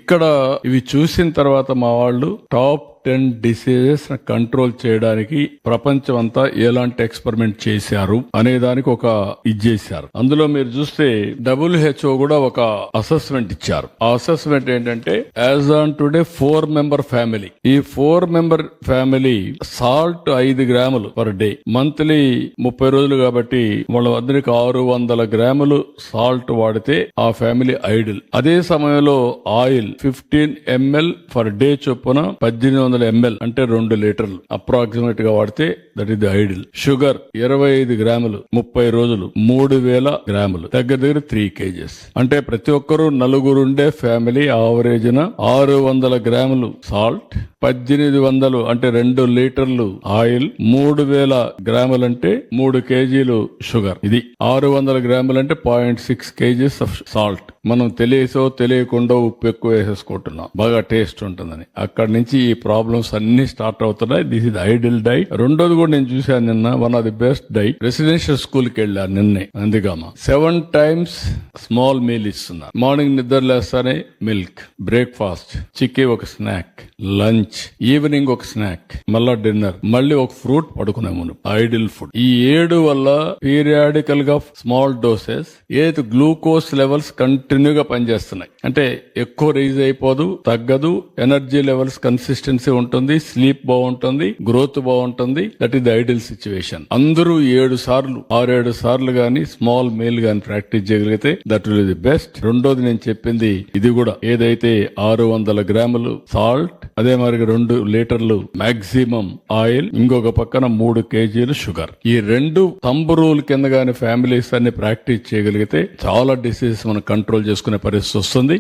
ఇక్కడ ఇవి చూసిన తర్వాత మా వాళ్ళు టాప్ 10 డిసీజెస్ కంట్రోల్ చేయడానికి ప్రపంచం అంతా ఎలాంటి ఎక్స్పెరిమెంట్ చేశారు అనే దానికి ఒక ఇది చేశారు. అందులో మీరు చూస్తే WHO కూడా ఒక అసెస్మెంట్ ఇచ్చారు. ఆ అసెస్మెంట్ ఏంటంటే as on today 4 member family, ఈ 4 మెంబర్ ఫ్యామిలీ సాల్ట్ 5 గ్రాములు పర్ డే, మంత్లీ 30 రోజులు కాబట్టి వాళ్ళందరికి 600 గ్రాములు సాల్ట్ వాడితే ఆ ఫ్యామిలీ ఐడిల్. అదే సమయంలో ఆయిల్ 15 ml పర్ డే చొప్పున 1800 ml అంటే 2 లీటర్లు అప్రాక్సిమేట్ గా వాడితే that is the ideal. Sugar 25 గ్రాములు 30 రోజులు 3000 గ్రాములు, దగ్గర 3 kgs. అంటే ప్రతి ఒక్కరూ నలుగురుండే ఫ్యామిలీ ఆవరేజ్ 600 గ్రాములు సాల్ట్, 1800 అంటే 2 లీటర్లు ఆయిల్, 3000 గ్రాములు అంటే 3 కేజీలు షుగర్. ఇది 600 గ్రాములు అంటే 0.6 kgs ఆఫ్ సాల్ట్. మనం తెలియకుండా ఉప్పు ఎక్కువ వేసేసుకుంటున్నాం, బాగా టేస్ట్ ఉంటుందని. అక్కడి నుంచి ఈ ప్రాబ్లమ్స్ అన్ని స్టార్ట్ అవుతున్నాయి. This is ideal diet. రెండోది కూడా నేను చూశాను నిన్న, one of the best diet. Residential school కి వెళ్ళాను నిన్నే అందుకమ్మా. 7 times స్మాల్ మీల్ ఇస్తున్నారు. మార్నింగ్ నిద్ర లేస్తానే మిల్క్, బ్రేక్ఫాస్ట్, చిక్కీ ఒక స్నాక్, లంచ్, ఈవినింగ్ ఒక స్నాక్, మళ్ళా డిన్నర్, మళ్ళీ ఒక ఫ్రూట్ పడుకునే ముందు. Ideal food. ఈ 7 వల్ల పీరియాడికల్ గా స్మాల్ డోసెస్ ఏది గ్లూకోజ్ లెవెల్స్ కంటిన్యూగా పనిచేస్తున్నాయి. అంటే ఎక్కువ రైజ్ అయిపోదు, తగ్గదు, ఎనర్జీ లెవెల్స్ కన్సిస్టెన్సీ ఉంటుంది, స్లీప్ బాగుంటుంది, గ్రోత్ బాగుంటుంది. That is the ideal situation. అందరూ 6-7 సార్లు గానీ స్మాల్ మీల్ గానీ ప్రాక్టీస్ చేయగలిగితే దట్ విల్ ది బెస్ట్. రెండోది నేను చెప్పింది ఇది కూడా, ఏదైతే 600 గ్రాములు సాల్ట్, అదే మరి 2 లీటర్లు మాక్సిమం ఆయిల్, ఇంకొక పక్కన 3 కేజీలు షుగర్. ఈ 2 థంబ్ రూల్ కింద గానీ ఫ్యామిలీస్ అన్ని ప్రాక్టీస్ చేయగలిగితే చాలా డిసీజెస్ మనం కంట్రోల్ చేసుకునే పరిస్థితి వస్తుంది.